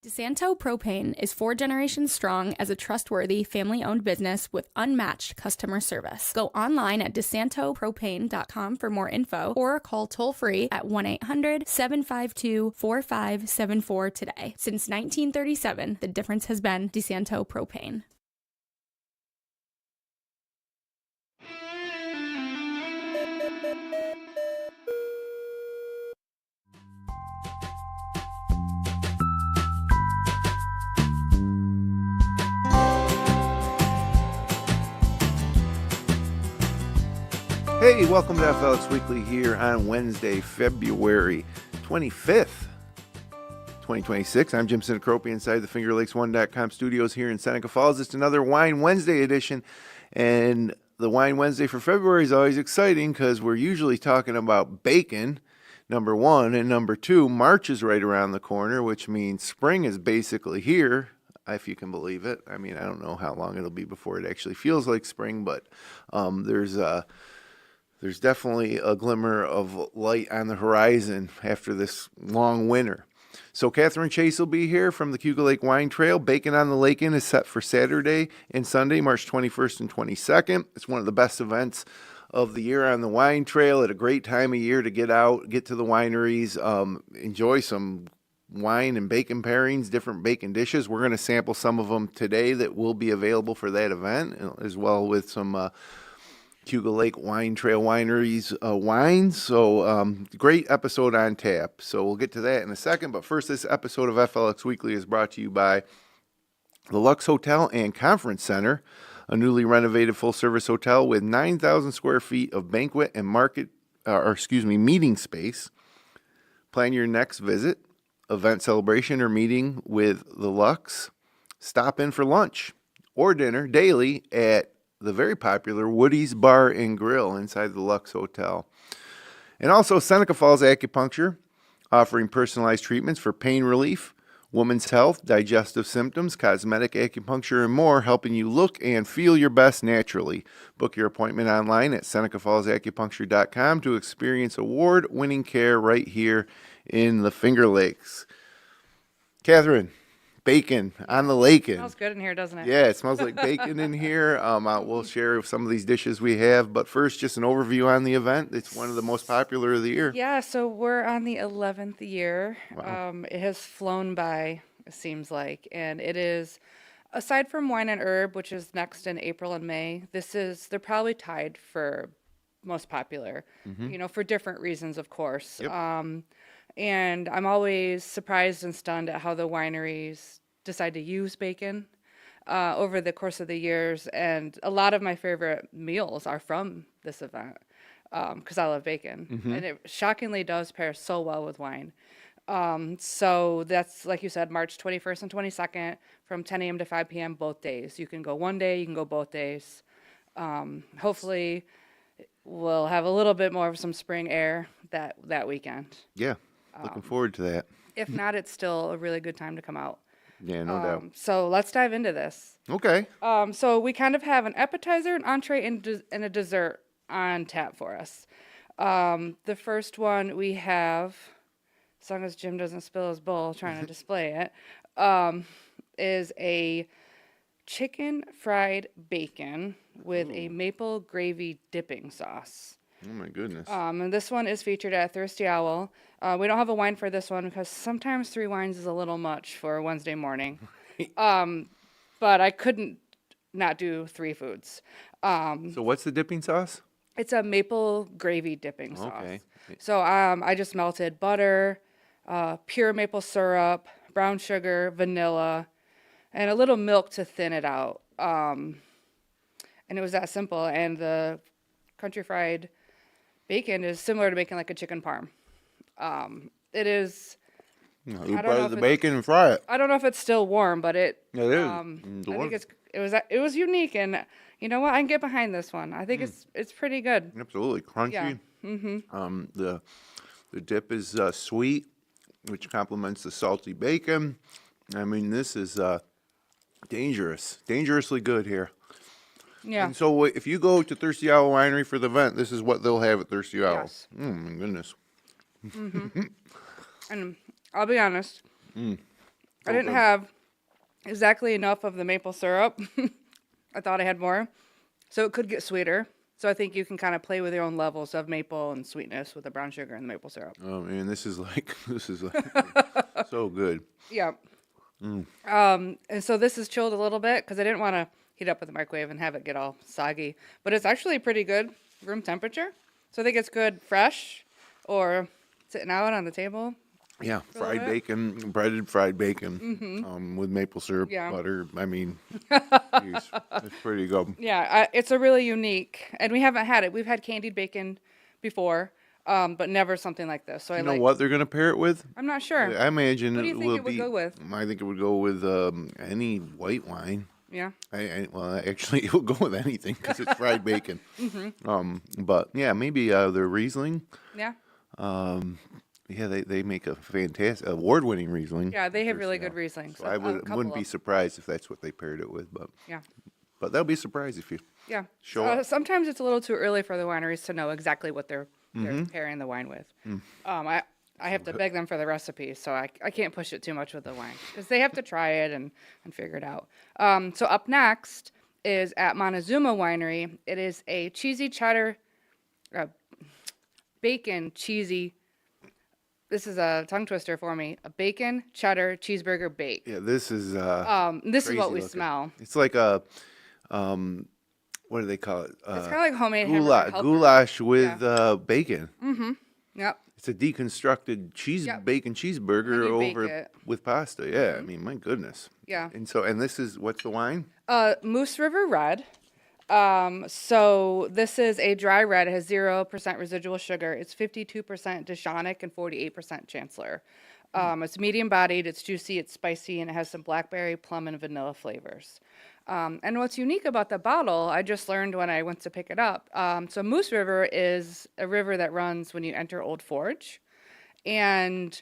DeSanto Propane is 4 generations strong as a trustworthy, family-owned business with unmatched customer service. Go online at DeSantoPropane.com for more info or call toll-free at 1-800-752-4574 today. Since 1937, the difference has been DeSanto Propane. Hey, welcome to FLX Weekly here on Wednesday, February 25th, 2026. I'm Jim Sinicropi inside the FingerLakes1.com studios here in Seneca Falls. It's another Wine Wednesday edition, and the Wine Wednesday for February is always exciting because we're usually talking about bacon, number one, and number two, March is right around the corner, which means spring is basically here, if you can believe it. I mean, I don't know how long it'll be before it actually feels like spring, but there's definitely a glimmer of light on the horizon after this long winter. So Katherine Chase will be here from the Cayuga Lake Wine Trail. Bacon on the Lakein is set for Saturday and Sunday, March 21st and 22nd. It's one of the best events of the year on the wine trail. At a great time of year to get out, get to the wineries, enjoy some wine and bacon pairings, different bacon dishes. We're going to sample some of them today that will be available for that event, as well with some Cayuga Lake Wine Trail Wineries wines. So great episode on tap. So we'll get to that in a second. But first, this episode of FLX Weekly is brought to you by the Lux Hotel and Conference Center, a newly renovated full-service hotel with 9,000 square feet of banquet and meeting space. Plan your next visit, event, celebration, or meeting with the Lux. Stop in for lunch or dinner daily at the very popular Woody's Bar and Grill inside the Lux Hotel. And also Seneca Falls Acupuncture, offering personalized treatments for pain relief, women's health, digestive symptoms, cosmetic acupuncture, and more, helping you look and feel your best naturally. Book your appointment online at SenecaFallsAcupuncture.com to experience award-winning care right here in the Finger Lakes. Katherine, bacon on the Lakein. Smells good in here, doesn't it? Yeah, it smells like bacon in here. We'll share some of these dishes we have, but first, just an overview on the event. It's one of the most popular of the year. Yeah, so we're on the 11th year. Wow. It has flown by, it seems like, and it is, aside from wine and herb, which is next in April and May, they're probably tied for most popular, for different reasons, of course. Yep. And I'm always surprised and stunned at how the wineries decide to use bacon over the course of the years. And a lot of my favorite meals are from this event because I love bacon. And it shockingly does pair so well with wine. So that's, like you said, March 21st and 22nd from 10 a.m. to 5 p.m. both days. You can go one day, you can go both days. Hopefully we'll have a little bit more of some spring air that weekend. Yeah, looking forward to that. If not, it's still a really good time to come out. Yeah, no doubt. So let's dive into this. Okay. So we kind of have an appetizer, an entree, and a dessert on tap for us. The first one we have, as long as Jim doesn't spill his bowl trying to display it, is a chicken fried bacon with a maple gravy dipping sauce. Oh, my goodness. And this one is featured at Thirsty Owl. We don't have a wine for this one because sometimes 3 wines is a little much for a Wednesday morning. But I couldn't not do 3 foods. So what's the dipping sauce? It's a maple gravy dipping sauce. Okay. So I just melted butter, pure maple syrup, brown sugar, vanilla, and a little milk to thin it out. And it was that simple. And the country fried bacon is similar to making like a chicken parm. It is. You butter the bacon and fry it. I don't know if it's still warm, but it It is. I think it was unique, and you know what? I can get behind this one. I think it's pretty good. Absolutely crunchy. Yeah. Mm-hmm. The dip is sweet, which complements the salty bacon. I mean, this is dangerously good here. Yeah. And so if you go to Thirsty Owl Winery for the event, this is what they'll have at Thirsty Owl. Yes. My goodness. And I'll be honest. I didn't have exactly enough of the maple syrup. I thought I had more, so it could get sweeter. So I think you can kind of play with your own levels of maple and sweetness with the brown sugar and the maple syrup. Oh man, this is like so good. Yeah. And so this is chilled a little bit because I didn't want to heat up with the microwave and have it get all soggy. But it's actually pretty good room temperature. So I think it's good fresh or sitting out on the table. Yeah, a little fried bit. bacon, breaded fried bacon, with maple syrup, Yeah. butter. I mean, geez, it's pretty good. Yeah, it's a really unique, and we haven't had it. We've had candied bacon before, but never something like this. So I You know like. what they're gonna pair it with? I'm not sure. I imagine What do you it think will it would be. go with? I think it would go with any white wine. Yeah. Well, actually, it will go with anything because it's fried bacon. But yeah, maybe the Riesling. Yeah. Yeah, they make a fantastic award-winning Riesling. Yeah, they have There's, really good Riesling. So I wouldn't be of. surprised if that's what they paired it with, but Yeah. that'll be a surprise if you. Yeah. Show up. Sometimes it's a little too early for the wineries to know exactly what they're pairing the wine with. I have to beg them for the recipe, so I can't push it too much with the wine because they have to try it and figure it out. So up next is at Montezuma Winery. It is a cheesy cheddar, bacon cheesy. This is a tongue twister for me. A bacon cheddar cheeseburger bake. Yeah, this is. This is crazy what we looking. smell. It's like a, what do they call it? It's kind of like homemade hamburger helper. Goulash with bacon. Yep. It's a deconstructed bacon cheeseburger And you bake over it. with pasta. Yeah, I mean, my goodness. Yeah. And this is what's the wine? Moose River Red. So this is a dry red. It has 0% residual sugar. It's 52% Deshonic and 48% Chancellor. It's medium bodied, it's juicy, it's spicy, and it has some blackberry, plum, and vanilla flavors. And what's unique about the bottle, I just learned when I went to pick it up. So Moose River is a river that runs when you enter Old Forge. And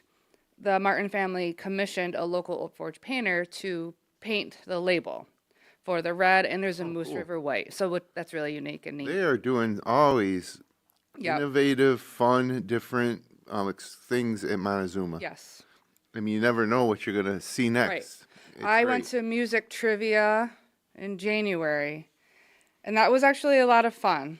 the Martin family commissioned a local Old Forge painter to paint the label for the red, and there's a Moose cool. River white. So that's really unique and neat. They are doing always Yep. innovative, fun, different things at Montezuma. Yes. I mean, you never know what you're going to see next. Right. It's I went great. to music trivia in January, and that was actually a lot of fun.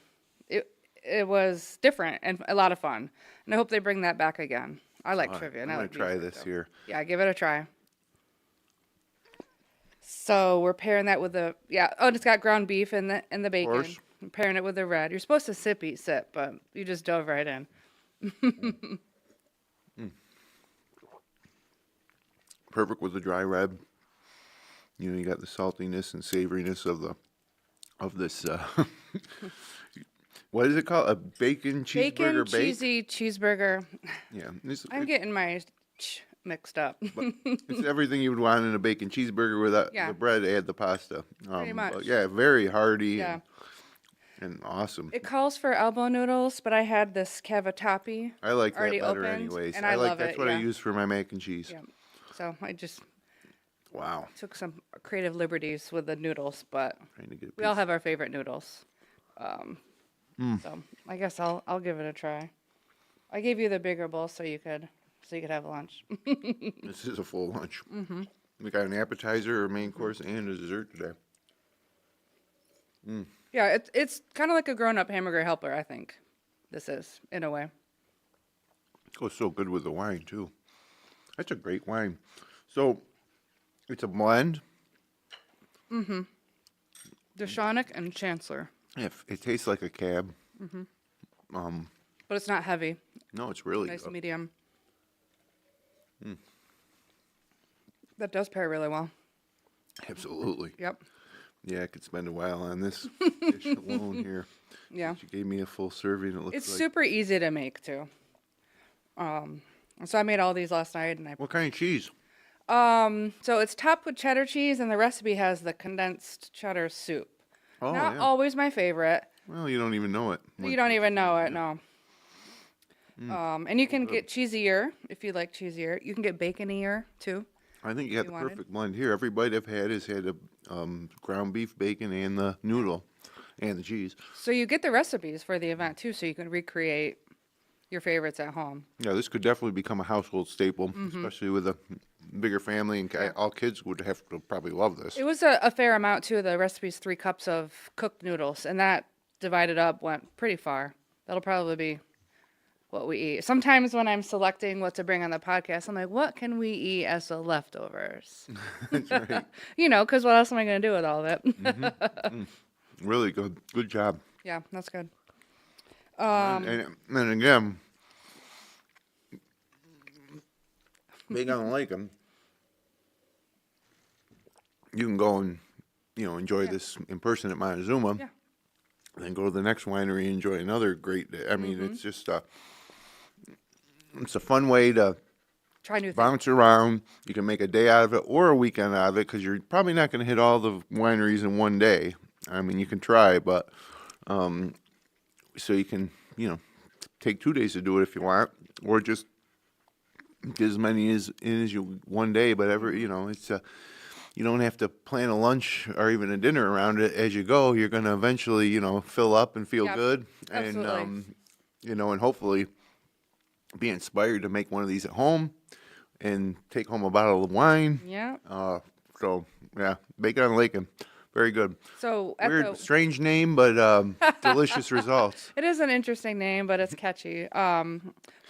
It was different and a lot of fun, and I hope they bring that back again. I like trivia. I'm And I going like to try music, this so. here. Yeah, give it a try. So we're pairing that with the and it's got ground beef and the bacon. course. I'm pairing it with the red. You're supposed to sip, but you just dove right in. Perfect with the dry red. You know, you got the saltiness and savoriness of this. What is it called? A bacon cheeseburger bake? Cheesy cheeseburger. Yeah, I'm getting my mixed up. it's everything you would want in a bacon cheeseburger without Yeah. the bread. Add the pasta. Pretty much. But yeah, very hearty Yeah. and awesome. It calls for elbow noodles, but I had this cavatappi. I like that already better, opened, anyways. and I love that's it, what I yeah. use for my mac and cheese. Yeah. So I just Wow, took some creative liberties with the noodles, but trying to get. we all have our favorite noodles. So I guess I'll give it a try. I gave you the bigger bowl so you could have lunch. This is a full lunch. Mm-hmm. We got an appetizer, a main course, and a dessert today. Yeah, it's kind of like a grown-up hamburger helper, I think. This is in a way. Goes so good with the wine too. That's a great wine. So it's a blend. Deshonic and Chancellor, Yeah, it tastes like a cab. but it's not heavy. No, it's really Nice good. medium. That does pair really well. Absolutely. Yep. Yeah, I could spend a while on this dish alone here. Yeah. She gave me a full serving. It looks It's like. super easy to make too. So I made all these last night, and What kind of cheese? so it's topped with cheddar cheese, and the recipe has the condensed cheddar soup. Oh, Not yeah. always my favorite. Well, you don't even know it. You don't even know it, no. And you can get cheesier if you like cheesier. You can get baconier too. I think you got you the wanted. perfect blend here. Every bite I've had has had a ground beef, bacon, and the noodle, and the cheese. So you get the recipes for the event too, so you can recreate your favorites at home. Yeah, this could definitely become a household staple, Mm-hmm. especially with the bigger family, and all kids would have to probably love this. It was a fair amount too. The recipe's 3 cups of cooked noodles, and that divided up went pretty far. That'll probably be what we eat. Sometimes when I'm selecting what to bring on the podcast, I'm like, what can we eat as the leftovers? That's right. Because what else am I going to do with all of it? Really good. Good job. Yeah, that's good. And again, being on the Lakein, you can go and enjoy this in person at Montezuma. Yeah. Then go to the next winery and enjoy another great day. I mean, it's just it's a fun way to Try new things. bounce around. You can make a day out of it or a weekend out of it because you're probably not going to hit all the wineries in one day. I mean, you can try, but so you can take 2 days to do it if you want, or just get as many as you one day. But it's you don't have to plan a lunch or even a dinner around it as you go. You're going to eventually fill up and feel Yep, good, absolutely. and and hopefully be inspired to make one of these at home and take home a bottle of wine. Yeah. So yeah, Bacon on Lakein, very good. So at Weird, the, strange name, but delicious results. it is an interesting name, but it's catchy. What I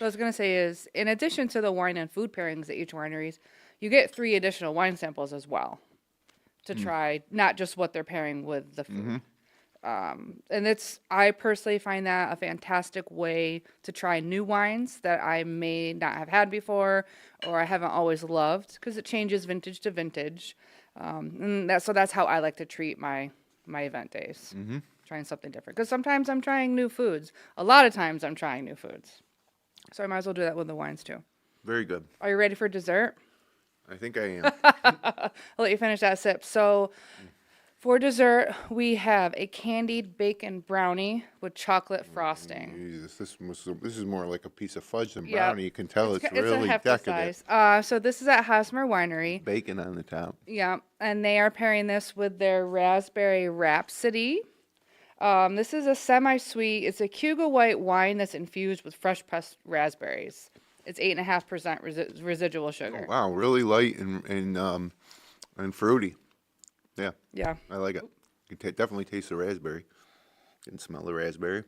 was going to say is, in addition to the wine and food pairings at each wineries, you get 3 additional wine samples as well to try, not just what they're pairing with the food. And I personally find that a fantastic way to try new wines that I may not have had before or I haven't always loved, because it changes vintage to vintage. And that's how I like to treat my event days, trying something different. Because sometimes I'm trying new foods. A lot of times I'm trying new foods. So I might as well do that with the wines too. Very good. Are you ready for dessert? I think I am. I'll let you finish that sip. So for dessert, we have a candied bacon brownie with chocolate frosting. Jesus, this is more like a piece of fudge than Yeah. brownie. You can tell it's a really hefty decadent. size. So this is at Hosmer Winery. Bacon on the top. Yeah, and they are pairing this with their Raspberry Rhapsody. This is a semi-sweet. It's a Cayuga white wine that's infused with fresh pressed raspberries. It's 8.5% residual sugar. Oh, wow, really light and fruity. Yeah, Yeah. I like it. You can definitely taste the raspberry. You can smell the raspberry.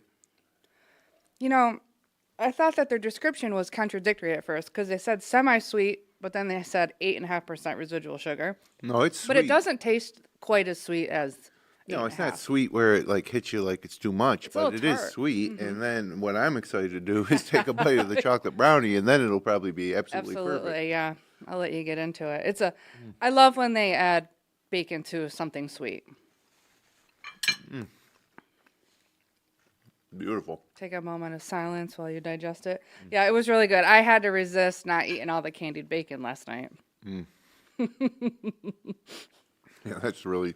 I thought that their description was contradictory at first because they said semi-sweet, but then they said 8.5% residual sugar. No, it's sweet. But it doesn't taste quite as sweet as. No, it's not sweet where it like hits you like it's too much, a but little it is tart. sweet. And then what I'm excited to do is take a bite of the chocolate brownie, and then it'll probably be absolutely perfect. Yeah. I'll let you get into it. I love when they add bacon to something sweet. Beautiful. Take a moment of silence while you digest it. Yeah, it was really good. I had to resist not eating all the candied bacon last night. Yeah, that's really,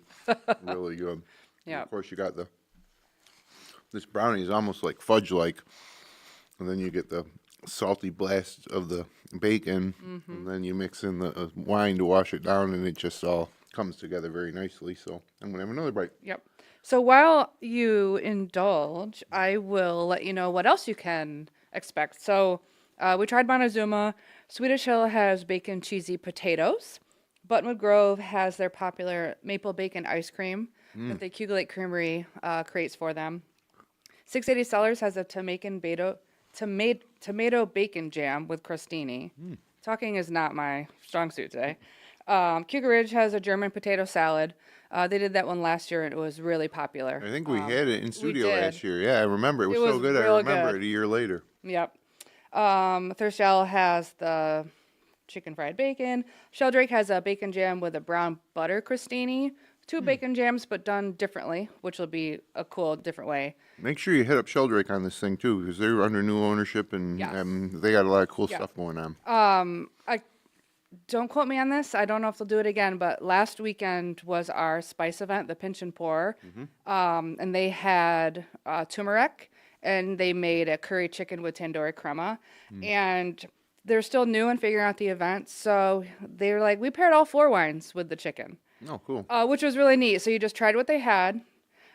really good. Yeah. And of course, you got this brownie is almost like fudge-like, and then you get the salty blast of the bacon, and then you mix in the wine to wash it down, and it just all comes together very nicely. So I'm gonna have another bite. Yep. So while you indulge, I will let you know what else you can expect. So we tried Montezuma. Swedish Hill has bacon cheesy potatoes. Buttonwood Grove has their popular maple bacon ice cream that the Cayuga Lake Creamery creates for them. 680 Cellars has a tomato bacon jam with crostini. Talking is not my strong suit today. Cayuga Ridge has a German potato salad. They did that one last year, and it was really popular. I think we had it in studio did. last year. Yeah, I remember. It was so was good. I real remember good. it a year later. Yep. Thurshell has the chicken fried bacon. Sheldrake has a bacon jam with a brown butter crostini. 2 bacon jams, but done differently, which will be a cool, different way. Make sure you hit up Sheldrake on this thing too, because they're under new ownership and Yes. they got a lot of cool stuff going on. Don't quote me on this. I don't know if they'll do it again, but last weekend was our spice event, the Pinch and Pour. And they had turmeric, and they made a curry chicken with tandoori crema. And they're still new and figuring out the event. So they were like, we paired all 4 wines with the chicken. Oh, cool. Which was really neat. So you just tried what they had.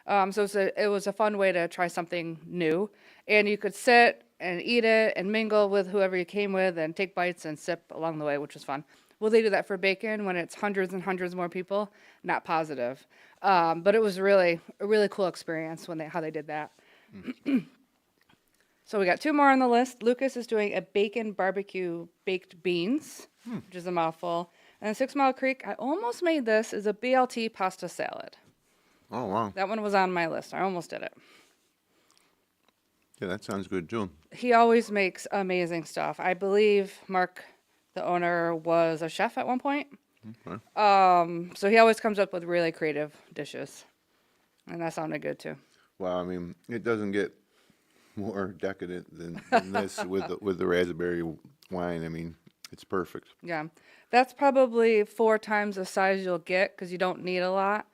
So it was a fun way to try something new. And you could sit and eat it and mingle with whoever you came with and take bites and sip along the way, which was fun. Will they do that for bacon when it's hundreds and hundreds more people? Not positive. But it was really a really cool experience how they did that. So we got 2 more on the list. Lucas is doing a bacon barbecue baked beans, which is a mouthful. And 6 Mile Creek, I almost made this, is a BLT pasta salad. Oh, wow. That one was on my list. I almost did it. Yeah, that sounds good too. He always makes amazing stuff. I believe Mark, the owner, was a chef at one point. Okay. So he always comes up with really creative dishes. And that sounded good too. Well, I mean, it doesn't get more decadent than this with the raspberry wine. I mean, it's perfect. Yeah. That's probably 4 times the size you'll get because you don't need a lot.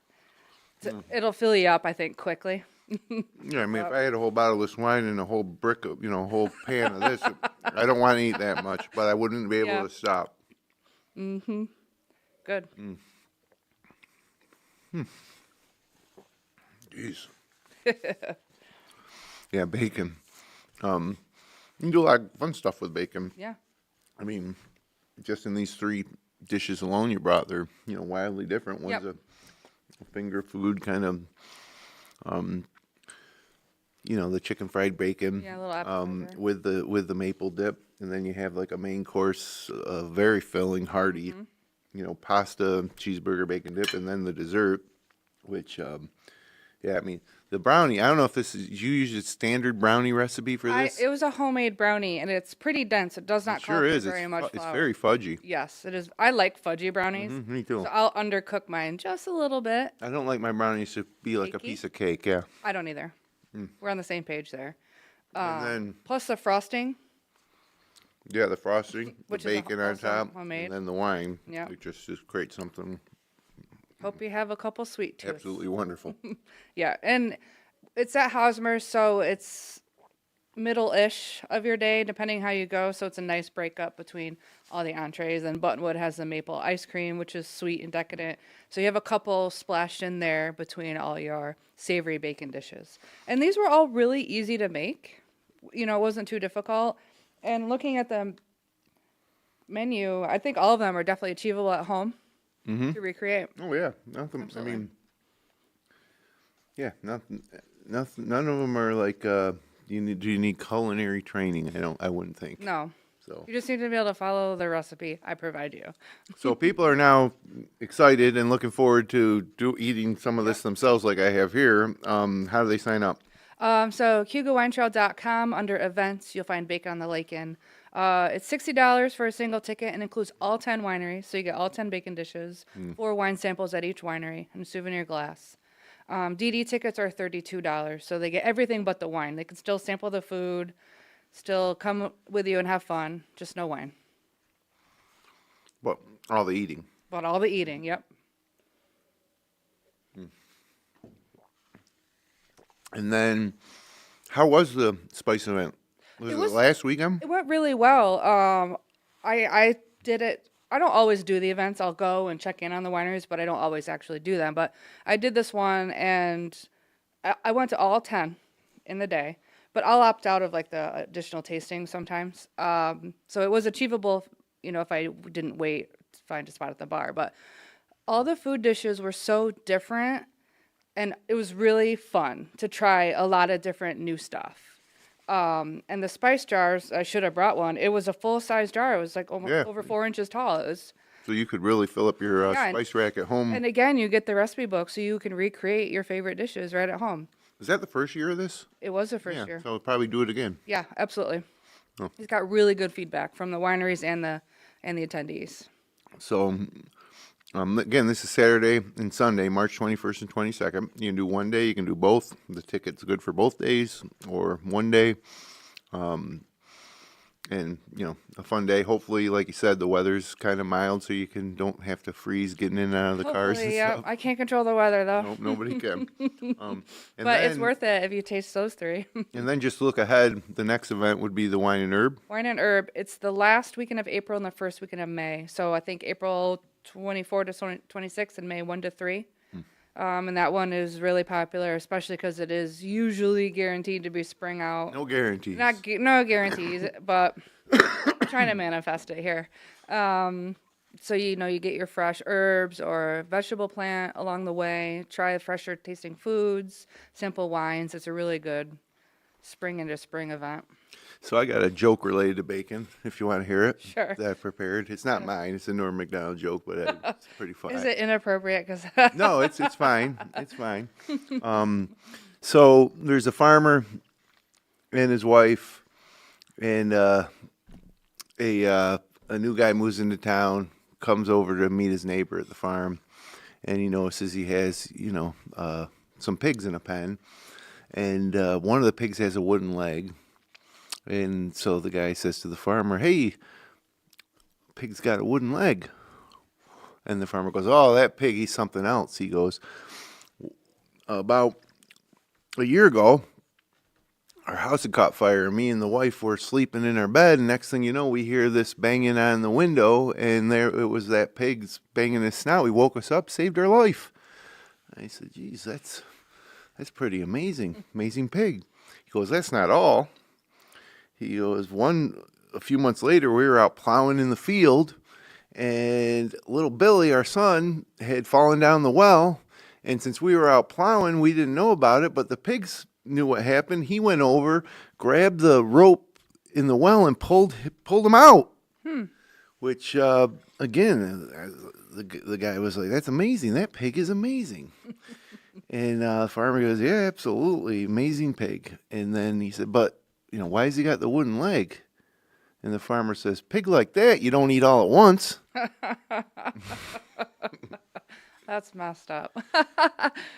It'll fill you up, I think, quickly. Yeah, I mean, if I had a whole bottle of this wine and a whole brick of, a whole pan of this, I don't want to eat that much, but I wouldn't be able Yeah. to stop. Good. Jeez. Yeah, bacon. You can do a lot of fun stuff with bacon. Yeah. I mean, just in these 3 dishes alone you brought, they're, wildly different. One's Yep. a finger food kind of, the chicken fried bacon. Yeah, a little appetizer. with the maple dip, and then you have like a main course, very filling, hearty, pasta, cheeseburger, bacon dip, and then the dessert, which, yeah, I mean, the brownie, I don't know if you use a standard brownie recipe for this. It was a homemade brownie, and it's pretty dense. It does not It call sure for is. very much It's flour. very fudgy. Yes, it is. I like fudgy brownies. Me too. So I'll undercook mine just a little bit. I don't like my brownies to be like a Cakey? piece of cake, yeah. I don't either. We're on the same page there. And then, Plus the frosting. yeah, the frosting, Which the is bacon on also top, homemade. and then the wine. Yeah. It just creates something Hope you have a couple sweet tooths. absolutely wonderful. Yeah, and it's at Hosmer, so it's middle-ish of your day, depending how you go. So it's a nice breakup between all the entrees. And Buttonwood has the maple ice cream, which is sweet and decadent. So you have a couple splashed in there between all your savory bacon dishes. And these were all really easy to make. It wasn't too difficult. And looking at the menu, I think all of them are definitely achievable at home to recreate. Oh yeah, nothing. Absolutely. I mean, yeah, nothing. None of them are like. Do you need culinary training? I wouldn't think. No. So, You just need to be able to follow the recipe I provide you. so people are now excited and looking forward to eating some of this themselves, like I have here. How do they sign up? So CayugaWineTrail.com, under events, you'll find Bacon on the Lakein. It's $60 for a single ticket and includes all 10 wineries. So you get all 10 bacon dishes, 4 wine samples at each winery, and a souvenir glass. DD tickets are $32, so they get everything but the wine. They can still sample the food, still come with you and have fun, just no wine. Well, all the eating. But all the eating, yep. And then, how was the spice event? Was it last weekend? It went really well. I did it. I don't always do the events. I'll go and check in on the wineries, but I don't always actually do them. But I did this one, and I went to all 10 in the day. But I'll opt out of like the additional tasting sometimes. So it was achievable, if I didn't wait to find a spot at the bar. But all the food dishes were so different, and it was really fun to try a lot of different new stuff. And the spice jars, I should have brought one. It was a full-size jar. It was like almost over 4 inches tall. It was, So you could really fill up your Yeah, spice rack at home. and again, you get the recipe book, so you can recreate your favorite dishes right at home. Was that the first year of this? It was the first Yeah, year. so we'll probably do it again. Yeah, absolutely. Oh. He's got really good feedback from the wineries and the attendees. So, again, this is Saturday and Sunday, March 21st and 22nd. You can do one day, you can do both. The ticket's good for both days or one day. And, a fun day. Hopefully, like you said, the weather's kind of mild, so you don't have to freeze getting in and out of the cars and Hopefully, yeah. stuff. I can't control the weather though, Nope, nobody can. And but it's then- worth it if you taste those 3. And then just look ahead. The next event would be the Wine and Herb. Wine and Herb. It's the last weekend of April and the first weekend of May. So I think April 24 to 26 and May 1 to 3. And that one is really popular, especially because it is usually guaranteed to be spring out. No guarantees. No guarantees, but I'm trying to manifest it here. So, you get your fresh herbs or vegetable plant along the way. Try fresher tasting foods, simple wines. It's a really good spring into spring event. So I got a joke related to bacon, if you want to hear it. Sure. That I prepared. It's not mine. It's a Norm Macdonald joke, but it's pretty funny. Is it inappropriate? Because No, it's fine. It's fine. So there's a farmer and his wife, and a new guy moves into town, comes over to meet his neighbor at the farm, and he notices he has some pigs in a pen, and one of the pigs has a wooden leg, and so the guy says to the farmer, "Hey, pig's got a wooden leg." And the farmer goes, "Oh, that pig, he's something else." He goes, "About a year ago, our house had caught fire. Me and the wife were sleeping in our bed, and next thing you know, we hear this banging on the window, and there it was that pig's banging his snout. He woke us up, saved our life." And I said, "Geez, that's pretty amazing. Amazing pig." He goes, "That's not all." He goes, a few months later, we were out plowing in the field, and little Billy, our son, had fallen down the well. And since we were out plowing, we didn't know about it, but the pigs knew what happened. He went over, grabbed the rope in the well, and pulled him out. Which, again, the guy was like, "That's amazing. That pig is amazing." And the farmer goes, "Yeah, absolutely. Amazing pig." And then he said, "But, why has he got the wooden leg?" And the farmer says, "Pig like that, you don't eat all at once." That's messed up. It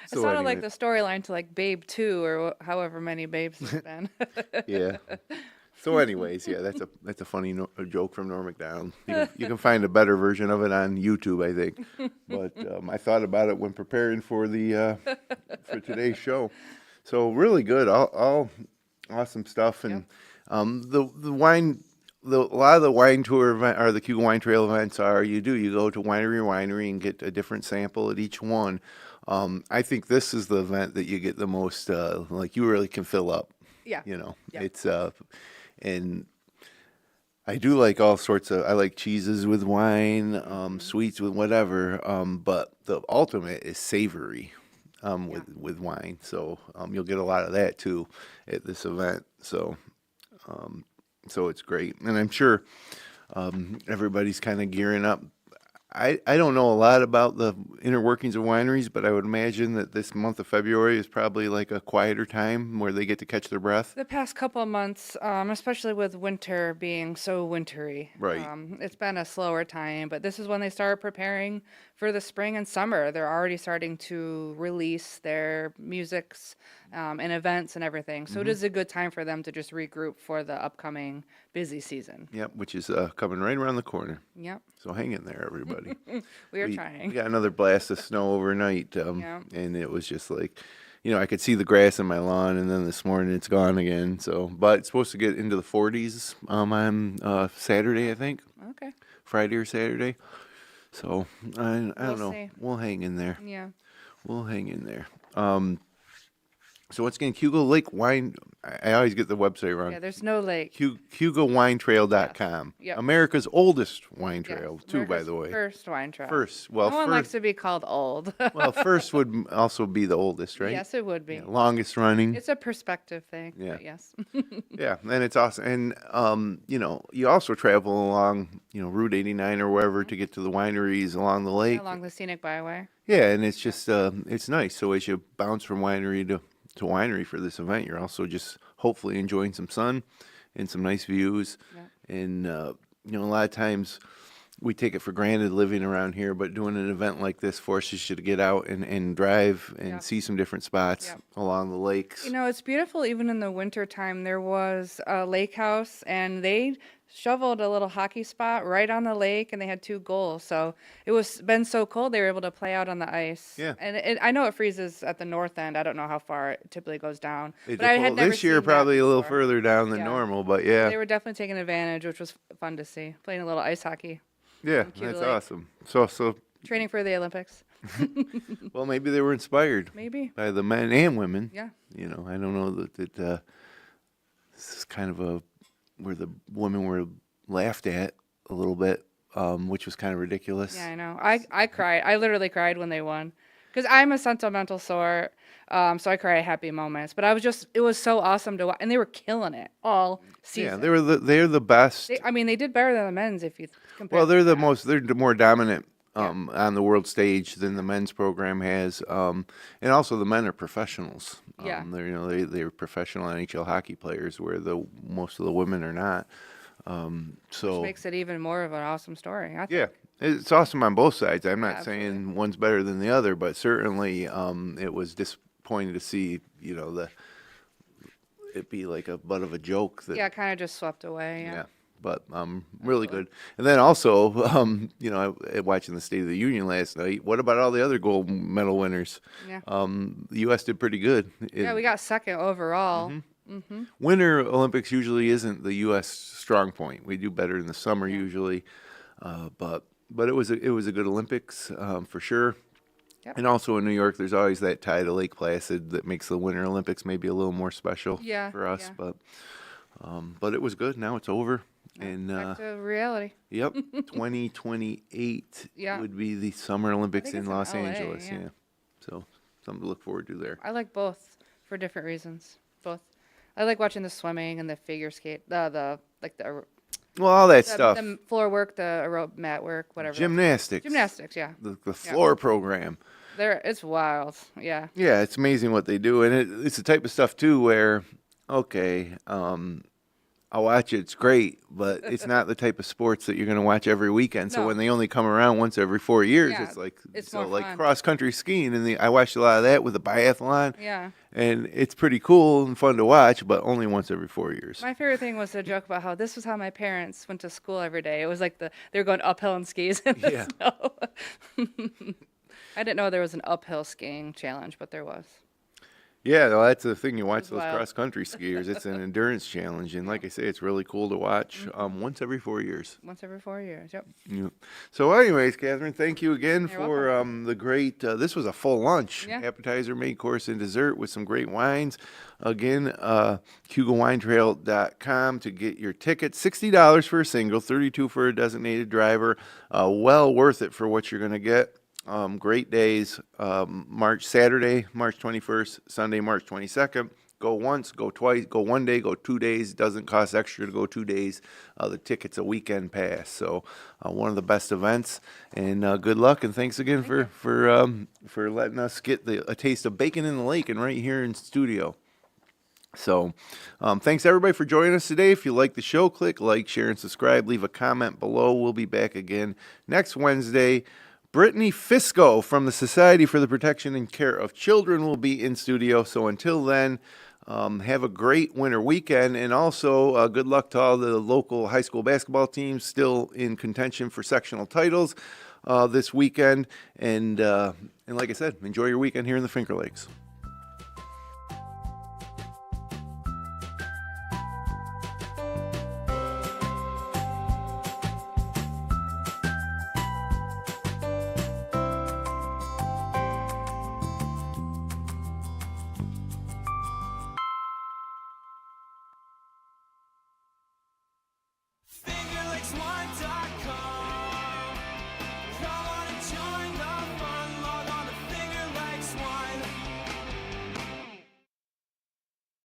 So sounded anyway. like the storyline to like Babe 2 or however many babes there's been. Yeah. So anyways, yeah, that's a funny joke from Norm Macdonald. You can find a better version of it on YouTube, I think. But I thought about it when preparing for the for today's show. So really good, all awesome stuff, and the wine. A lot of the wine tour event or the Cayuga Wine Trail events you go to winery and get a different sample at each one. I think this is the event that you get the most, like you really can fill up. Yeah. Yeah. Yeah. And I do like all sorts I like cheeses with wine, sweets with whatever, but the ultimate is savory with wine. So you'll get a lot of that too at this event. So it's great. And I'm sure everybody's kind of gearing up. I don't know a lot about the inner workings of wineries, but I would imagine that this month of February is probably like a quieter time where they get to catch their breath. The past couple of months, especially with winter being so wintry, Right. It's been a slower time, but this is when they start preparing for the spring and summer. They're already starting to release their musics and events and everything. So it is a good time for them to just regroup for the upcoming busy season. Yep, which is coming right around the corner. Yep. So hang in there, everybody. We are We trying. got another blast of snow overnight, Yeah. and it was just like, I could see the grass in my lawn, and then this morning it's gone again. So, but it's supposed to get into the 40s on Saturday, I think, Okay. Friday or Saturday. So I We'll don't know. see. We'll hang in there. Yeah. We'll hang in there. So once again, Cayuga Lake Wine. I always get the website wrong. Yeah, there's no lake. CayugaWineTrail.com. Yes. Yep. America's oldest wine Yes, trail, too, by America's the way. First wine trail. First, No one likes to be called old. well, first would also be the oldest, right? Yes, it would be. Yeah, longest running. It's a perspective thing. Yeah. But yes. Yeah, and it's awesome. And you also travel along, Route 89 or wherever to get to the wineries along the lake. Along the scenic byway. Yeah, and it's just it's nice. So as you bounce from winery to winery for this event, you're also just hopefully enjoying some sun and some nice views. Yeah. And a lot of times we take it for granted living around here, but doing an event like this forces you to get out and drive and Yeah. see some different spots Yeah. along the lakes. It's beautiful even in the winter time. There was a lake house and they shoveled a little hockey spot right on the lake and they had 2 goals. So it was been so cold they were able to play out on the ice. Yeah. And I know it freezes at the north end. I don't know how far it typically goes down. It- But I had never this year seen that probably a little before. further down than Yeah. normal, but yeah. They were definitely taking advantage, which was fun to see. Playing a little ice hockey. Yeah, Cayuga that's Lake. awesome. So Training for the Olympics. well, maybe they were inspired Maybe. by the men and women. Yeah. I don't know that this is kind of where the women were laughed at a little bit which was kind of ridiculous. Yeah, I know. I cried. I literally cried when they won, because I'm a sentimental sort. So I cry at happy moments. But it was so awesome to watch, and they were killing it all season. Yeah, they're the best. They did better than the men's if you compare. Well, they're the more dominant on the world stage than the men's program has, and also the men are professionals. Yeah. They're professional NHL hockey players, where most of the women are not. So Which makes it even more of an awesome story. I think. yeah, it's awesome on both sides. I'm not Absolutely. saying one's better than the other, but certainly it was disappointing to see it be like a butt of a joke. That, Yeah, kind of just swept away. Yeah. But really good. And then also, watching the State of the Union last night, what about all the other gold medal winners? Yeah. The U.S. did pretty good. Yeah, we got second overall. Winter Olympics usually isn't the U.S. strong point. We do better in the summer usually, but it was a good Olympics for sure. Yep. And also in New York, there's always that tie to Lake Placid that makes the Winter Olympics maybe a little more special for us. Yeah. But it was good. Now it's over. And Back to reality. yep, 2028 Yeah. would be the Summer Olympics think in it's in Los LA, Angeles. yeah. Yeah, so something to look forward to there. I like both for different reasons. Both. I like watching the swimming and the figure skate, the Well, all that stuff. the floor work, the mat work, whatever. Gymnastics. Gymnastics, yeah. The floor program. It's wild. Yeah. Yeah, it's amazing what they do, and it's the type of stuff too where, okay, I'll watch it. It's great, but it's not the type of sports that you're going to watch every weekend. So No. when they only come around once every 4 years, Yeah, it's like it's so more like fun. cross country skiing, and I watched a lot of that with the biathlon, Yeah. and it's pretty cool and fun to watch, but only once every 4 years. My favorite thing was the joke about how this was how my parents went to school every day. It was like they were going uphill on skis in the Yeah. snow. I didn't know there was an uphill skiing challenge, but there was. Yeah, well, that's the thing. You watch It's those wild. cross country skiers. It's an endurance challenge, and like I say, it's really cool to watch. Mm-hmm. Once every 4 years. Once every 4 years. Yep. Yeah. So, anyways, Catherine, thank you again You're for the great. This was a full lunch, Yeah. appetizer, main course, and dessert with some great wines. Again, CayugaWineTrail.com to get your ticket. $60 for a single, $32 for a designated driver. Well worth it for what you're going to get. Great days. Saturday, March 21st, Sunday, March 22nd. Go once, go twice, go 1 day, go 2 days. Doesn't cost extra to go 2 days. The ticket's a weekend pass. So one of the best events. And good luck, and thanks again for letting us get a taste of bacon in the lake and right here in studio. So thanks everybody for joining us today. If you like the show, click like, share, and subscribe. Leave a comment below. We'll be back again next Wednesday. Brittany Fisco from the Society for the Protection and Care of Children will be in studio. So until then, have a great winter weekend. And also good luck to all the local high school basketball teams still in contention for sectional titles this weekend. And like I said, enjoy your weekend here in the Finger Lakes.